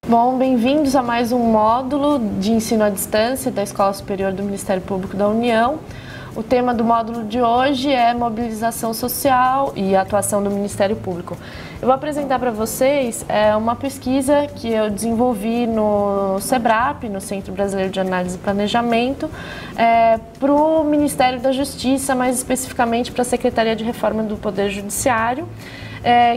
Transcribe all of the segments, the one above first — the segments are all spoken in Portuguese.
Bom, bem-vindos a mais um módulo de ensino à distância da Escola Superior do Ministério Público da União. O tema do módulo de hoje é mobilização social e atuação do Ministério Público. Eu vou apresentar para vocês uma pesquisa que eu desenvolvi no SEBRAP, no Centro Brasileiro de Análise e Planejamento, para o Ministério da Justiça, mais especificamente para a Secretaria de Reforma do Poder Judiciário,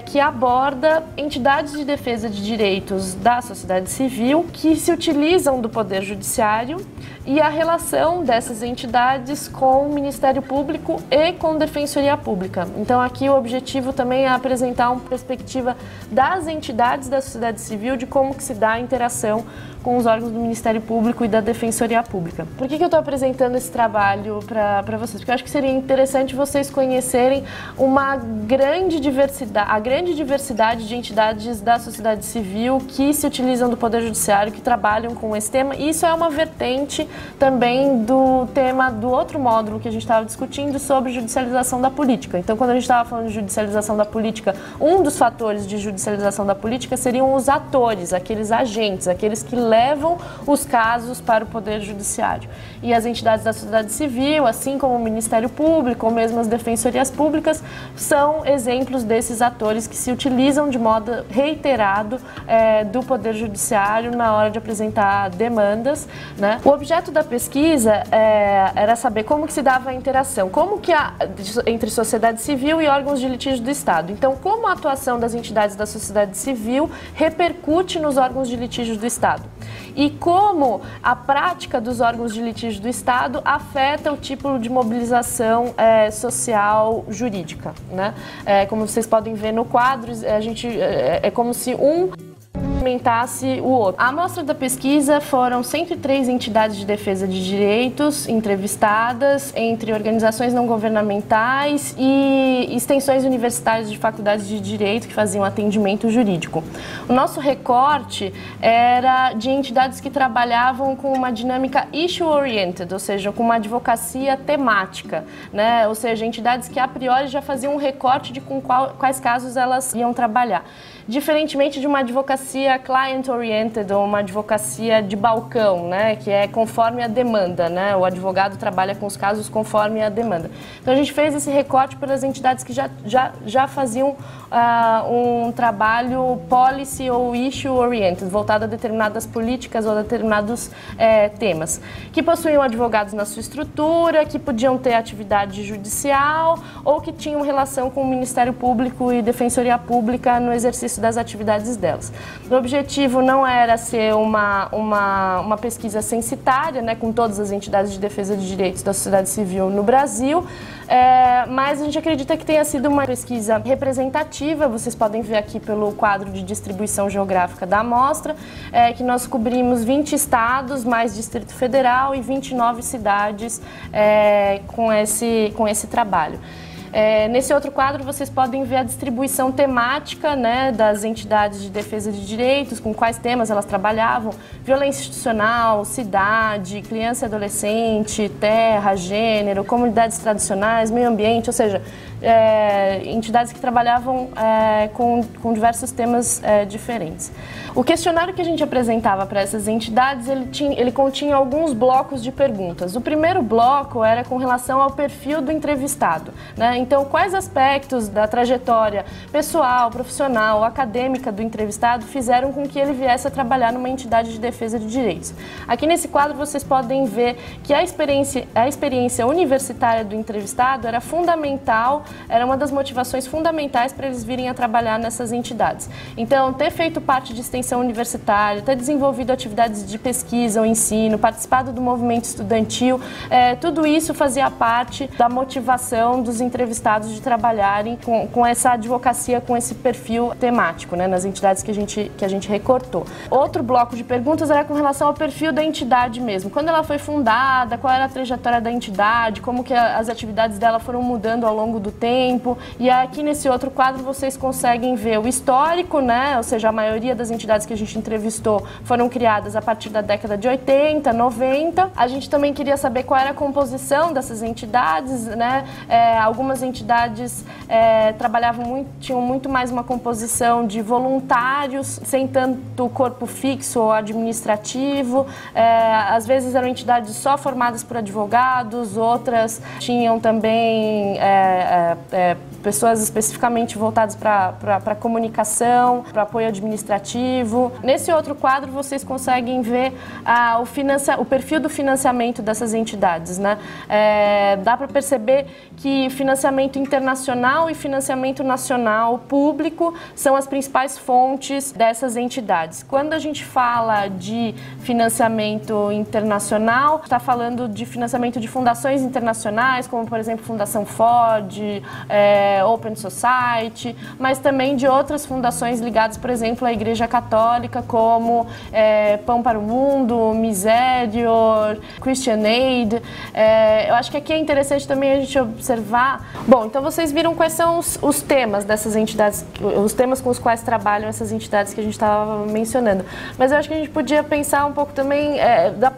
que aborda entidades de defesa de direitos da sociedade civil que se utilizam do Poder Judiciário e a relação dessas entidades com o Ministério Público e com a Defensoria Pública. Então aqui o objetivo também é apresentar uma perspectiva das entidades da sociedade civil de como que se dá a interação com os órgãos do Ministério Público e da Defensoria Pública. Por que eu estou apresentando esse trabalho para vocês? Porque eu acho que seria interessante vocês conhecerem a grande diversidade de entidades da sociedade civil que se utilizam do Poder Judiciário, que trabalham com esse tema. E isso é uma vertente também do tema do outro módulo que a gente estava discutindo sobre judicialização da política. Então, quando a gente estava falando de judicialização da política, um dos fatores de judicialização da política seriam os atores, aqueles agentes, aqueles que levam os casos para o Poder Judiciário. E as entidades da sociedade civil, assim como o Ministério Público ou mesmo as defensorias públicas, são exemplos desses atores que se utilizam de modo reiterado do Poder Judiciário na hora de apresentar demandas, né? O objeto da pesquisa era saber como que se dava a interação, entre sociedade civil e órgãos de litígio do Estado. Então, como a atuação das entidades da sociedade civil repercute nos órgãos de litígio do Estado. E como a prática dos órgãos de litígio do Estado afeta o tipo de mobilização social jurídica, né? Como vocês podem ver no quadro, é como se um complementasse o outro. A amostra da pesquisa foram 103 entidades de defesa de direitos entrevistadas, entre organizações não governamentais e extensões universitárias de faculdades de direito que faziam atendimento jurídico. O nosso recorte era de entidades que trabalhavam com uma dinâmica issue-oriented, ou seja, com uma advocacia temática, né? Ou seja, entidades que a priori já faziam um recorte de quais casos elas iam trabalhar. Diferentemente de uma advocacia client-oriented ou uma advocacia de balcão, né, que é conforme a demanda, né, o advogado trabalha com os casos conforme a demanda. Então a gente fez esse recorte pelas entidades que já faziam um trabalho policy ou issue-oriented, voltado a determinadas políticas ou a determinados temas, que possuíam advogados na sua estrutura, que podiam ter atividade judicial ou que tinham relação com o Ministério Público e Defensoria Pública no exercício das atividades delas. O objetivo não era ser uma pesquisa censitária, né, com todas as entidades de defesa de direitos da sociedade civil no Brasil, mas a gente acredita que tenha sido uma pesquisa representativa. Vocês podem ver aqui pelo quadro de distribuição geográfica da amostra, que nós cobrimos 20 estados, mais Distrito Federal e 29 cidades com esse trabalho. Nesse outro quadro vocês podem ver a distribuição temática, né, das entidades de defesa de direitos, com quais temas elas trabalhavam: violência institucional, cidade, criança e adolescente, terra, gênero, comunidades tradicionais, meio ambiente, ou seja, entidades que trabalhavam com diversos temas diferentes. O questionário que a gente apresentava para essas entidades, ele continha alguns blocos de perguntas. O primeiro bloco era com relação ao perfil do entrevistado, né? Então, quais aspectos da trajetória pessoal, profissional, acadêmica do entrevistado fizeram com que ele viesse a trabalhar numa entidade de defesa de direitos? Aqui nesse quadro vocês podem ver que a experiência universitária do entrevistado era fundamental, era uma das motivações fundamentais para eles virem a trabalhar nessas entidades. Então, ter feito parte de extensão universitária, ter desenvolvido atividades de pesquisa ou ensino, participado do movimento estudantil, tudo isso fazia parte da motivação dos entrevistados de trabalharem com essa advocacia, com esse perfil temático, né, nas entidades que a gente recortou. Outro bloco de perguntas era com relação ao perfil da entidade mesmo. Quando ela foi fundada, qual era a trajetória da entidade, como que as atividades dela foram mudando ao longo do tempo. E aqui nesse outro quadro vocês conseguem ver o histórico, né, ou seja, a maioria das entidades que a gente entrevistou foram criadas a partir da década de 80, 90. A gente também queria saber qual era a composição dessas entidades, né, algumas as entidades tinham muito mais uma composição de voluntários, sem tanto corpo fixo ou administrativo. Às vezes eram entidades só formadas por advogados, outras tinham também pessoas especificamente voltadas para a comunicação, para apoio administrativo. Nesse outro quadro, vocês conseguem ver o perfil do financiamento dessas entidades, né? Dá para perceber que financiamento internacional e financiamento nacional público são as principais fontes dessas entidades. Quando a gente fala de financiamento internacional, está falando de financiamento de fundações internacionais, como, por exemplo, Fundação Ford, Open Society, mas também de outras fundações ligadas, por exemplo, à Igreja Católica, como Pão para o Mundo, Miserior, Christian Aid. Eu acho que aqui é interessante também a gente observar. Bom, então vocês viram quais são os temas dessas entidades, os temas com os quais trabalham essas entidades que a gente estava mencionando. Mas eu acho que a gente podia pensar um pouco também,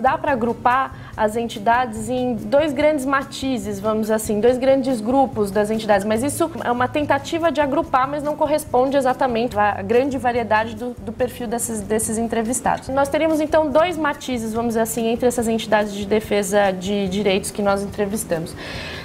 dá para agrupar as entidades em dois grandes matizes, vamos dizer assim, dois grandes grupos das entidades, mas isso é uma tentativa de agrupar, mas não corresponde exatamente à grande variedade do perfil desses entrevistados. Nós teríamos então dois matizes, vamos dizer assim, entre essas entidades de defesa de direitos que nós entrevistamos.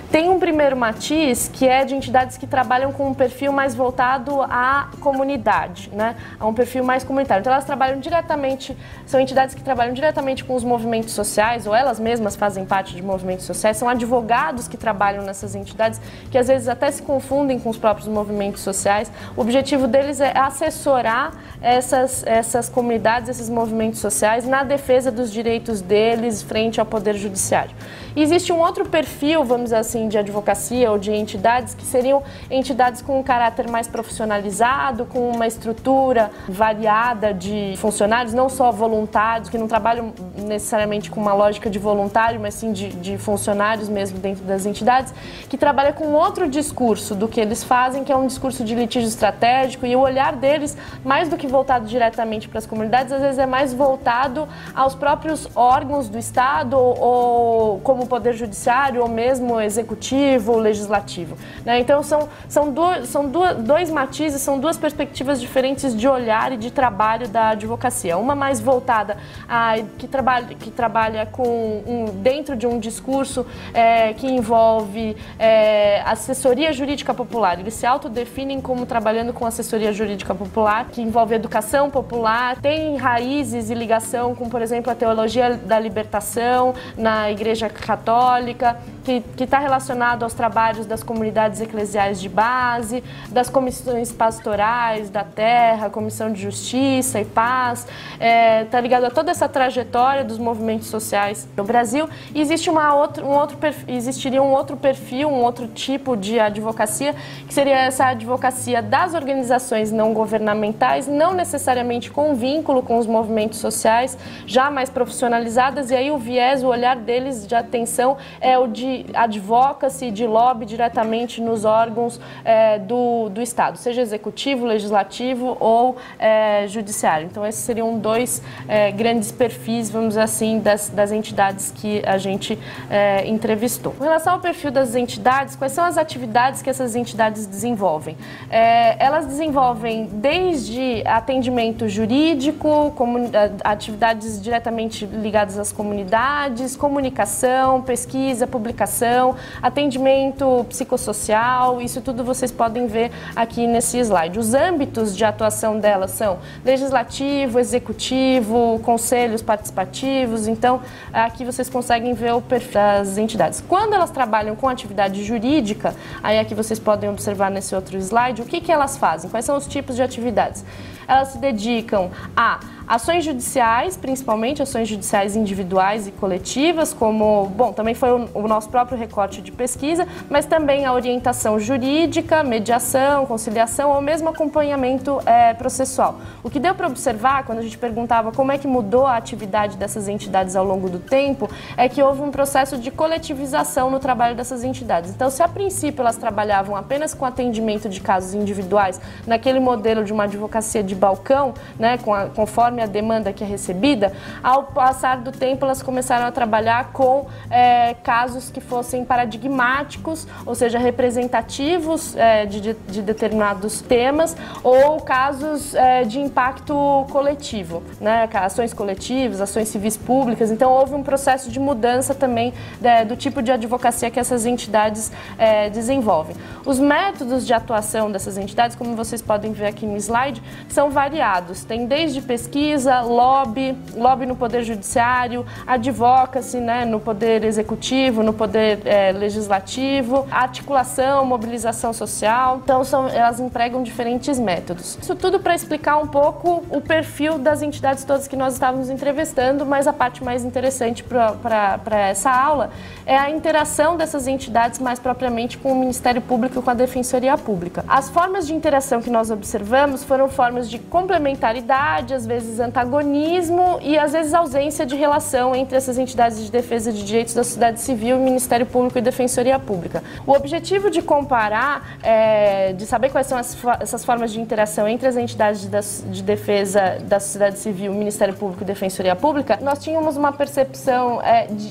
Tem um primeiro matiz que é de entidades que trabalham com um perfil mais voltado à comunidade, né? A um perfil mais comunitário. Então elas trabalham diretamente, são entidades que trabalham diretamente com os movimentos sociais, ou elas mesmas fazem parte de movimentos sociais, são advogados que trabalham nessas entidades, que às vezes até se confundem com os próprios movimentos sociais. O objetivo deles é assessorar essas comunidades, esses movimentos sociais, na defesa dos direitos deles frente ao Poder Judiciário. E existe um outro perfil, vamos dizer assim, de advocacia ou de entidades que seriam entidades com um caráter mais profissionalizado, com uma estrutura variada de funcionários, não só voluntários, que não trabalham necessariamente com uma lógica de voluntário, mas sim de funcionários mesmo dentro das entidades, que trabalha com outro discurso do que eles fazem, que é um discurso de litígio estratégico, e o olhar deles, mais do que voltado diretamente para as comunidades, às vezes é mais voltado aos próprios órgãos do Estado, ou como o Poder Judiciário, ou mesmo executivo ou legislativo, né? Então são dois matizes, são duas perspectivas diferentes de olhar e de trabalho da advocacia. Uma mais voltada que trabalha dentro de um discurso que envolve assessoria jurídica popular. Eles se autodefinem como trabalhando com assessoria jurídica popular, que envolve educação popular, tem raízes e ligação com, por exemplo, a teologia da libertação na Igreja Católica, que está relacionado aos trabalhos das comunidades eclesiais de base, das comissões pastorais da terra, Comissão de Justiça e Paz, está ligado a toda essa trajetória dos movimentos sociais no Brasil. E existe existiria um outro perfil, um outro tipo de advocacia, que seria essa advocacia das organizações não governamentais, não necessariamente com vínculo com os movimentos sociais, já mais profissionalizadas, e aí o viés, o olhar deles de atenção é o de advocacy, de lobby diretamente nos órgãos do Estado, seja executivo, legislativo ou judiciário. Então esses seriam dois grandes perfis, vamos dizer assim, das entidades que a gente entrevistou. Com relação ao perfil das entidades, quais são as atividades que essas entidades desenvolvem? Elas desenvolvem desde atendimento jurídico, atividades diretamente ligadas às comunidades, comunicação, pesquisa, publicação, atendimento psicossocial, isso tudo vocês podem ver aqui nesse slide. Os âmbitos de atuação delas são legislativo, executivo, conselhos participativos, então aqui vocês conseguem ver o perfil das entidades. Quando elas trabalham com atividade jurídica, aí aqui vocês podem observar nesse outro slide, o que elas fazem, quais são os tipos de atividades. Elas se dedicam a ações judiciais, principalmente ações judiciais individuais e coletivas, como, bom, também foi o nosso próprio recorte de pesquisa, mas também a orientação jurídica, mediação, conciliação ou mesmo acompanhamento processual. O que deu para observar, quando a gente perguntava como é que mudou a atividade dessas entidades ao longo do tempo, é que houve um processo de coletivização no trabalho dessas entidades. Então, se a princípio elas trabalhavam apenas com atendimento de casos individuais, naquele modelo de uma advocacia de balcão, né, conforme conforme a demanda que é recebida, ao passar do tempo elas começaram a trabalhar com casos que fossem paradigmáticos, ou seja, representativos de determinados temas, ou casos de impacto coletivo, né? Ações coletivas, ações civis públicas. Então houve um processo de mudança também do tipo de advocacia que essas entidades desenvolvem. Os métodos de atuação dessas entidades, como vocês podem ver aqui no slide, são variados. Tem desde pesquisa, lobby no Poder Judiciário, advocacy, né, no Poder Executivo, no Poder Legislativo, articulação, mobilização social. Então, elas empregam diferentes métodos. Isso tudo para explicar um pouco o perfil das entidades todas que nós estávamos entrevistando, mas a parte mais interessante para essa aula é a interação dessas entidades mais propriamente com o Ministério Público e com a Defensoria Pública. As formas de interação que nós observamos foram formas de complementaridade, às vezes antagonismo e às vezes ausência de relação entre essas entidades de defesa de direitos da sociedade civil, Ministério Público e Defensoria Pública. O objetivo de comparar, de saber quais são essas formas de interação entre as entidades de defesa da sociedade civil, Ministério Público e Defensoria Pública, nós tínhamos uma percepção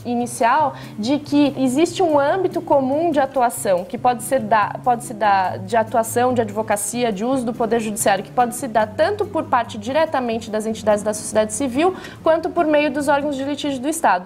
inicial de que existe um âmbito comum de atuação, que pode se dar de atuação, de advocacia, de uso do Poder Judiciário, que pode se dar tanto por parte diretamente das entidades da sociedade civil, quanto por meio dos órgãos de litígio do Estado.